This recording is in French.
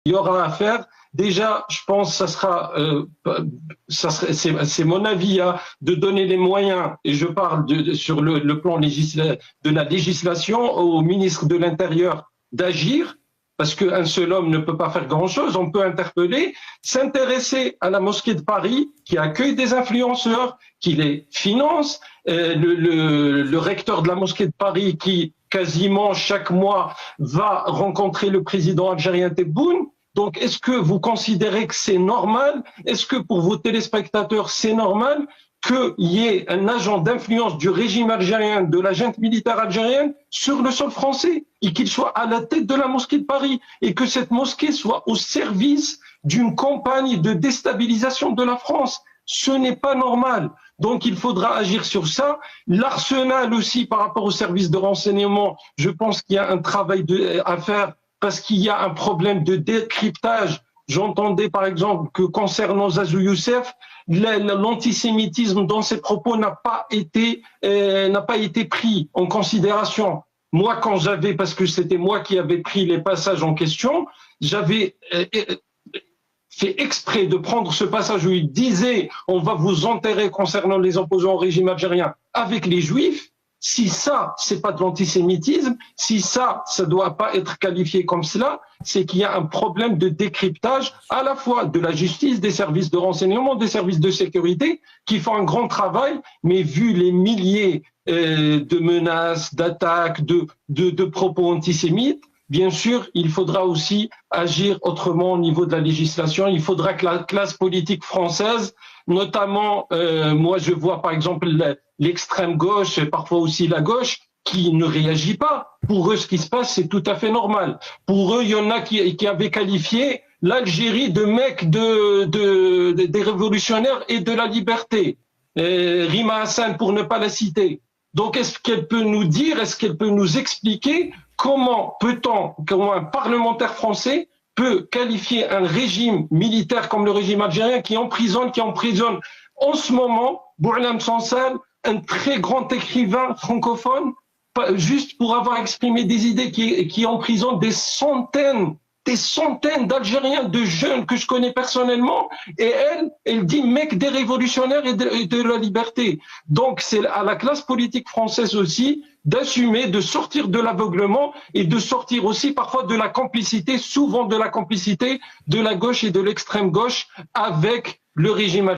il y aura à faire. Déjà, je pense que c'est mon avis, hein, de donner les moyens, et je parle sur le plan de la législation, au ministre de l'Intérieur d'agir, parce qu'un seul homme ne peut pas faire grand-chose. On peut interpeller, s'intéresser à la mosquée de Paris, qui accueille des influenceurs, qui les finance, le recteur de la mosquée de Paris, qui quasiment chaque mois va rencontrer le président algérien Tebboune. Donc, est-ce que vous considérez que c'est normal? Est-ce que pour vos téléspectateurs, c'est normal qu'il y ait un agent d'influence du régime algérien, de la junte militaire algérienne, sur le sol français, et qu'il soit à la tête de la mosquée de Paris, et que cette mosquée soit au service d'une campagne de déstabilisation de la France? Ce n'est pas normal. Donc, il faudra agir sur ça. L'arsenal aussi, par rapport au service de renseignement, je pense qu'il y a un travail à faire, parce qu'il y a un problème de décryptage. J'entendais par exemple que concernant Zazu Youssef, l'antisémitisme dans ses propos n'a pas été pris en considération. Moi, quand j'avais, parce que c'était moi qui avais pris les passages en question, j'avais fait exprès de prendre ce passage où il disait « on va vous enterrer concernant les opposants au régime algérien avec les juifs ». Si ça, c'est pas de l'antisémitisme, si ça doit pas être qualifié comme cela, c'est qu'il y a un problème de décryptage à la fois de la justice, des services de renseignement, des services de sécurité qui font un grand travail, mais vu les milliers de menaces, d'attaques, de propos antisémites, bien sûr, il faudra aussi agir autrement au niveau de la législation. Il faudra que la classe politique française, notamment, moi je vois par exemple l'extrême gauche et parfois aussi la gauche, qui ne réagit pas. Pour eux, ce qui se passe, c'est tout à fait normal. Pour eux, il y en a qui avaient qualifié l'Algérie de mecque des révolutionnaires et de la liberté. Rima Hassan, pour ne pas la citer. Donc, est-ce qu'elle peut nous dire, est-ce qu'elle peut nous expliquer comment un parlementaire français peut qualifier un régime militaire comme le régime algérien qui emprisonne en ce moment Boualem Sansal, un très grand écrivain francophone, juste pour avoir exprimé des idées qui emprisonne des centaines d'Algériens, de jeunes que je connais personnellement, et elle dit mec des révolutionnaires et de la liberté. Donc c'est à la classe politique française aussi d'assumer, de sortir de l'aveuglement et de sortir aussi parfois de la complicité, souvent de la complicité de la gauche et de l'extrême gauche avec le régime.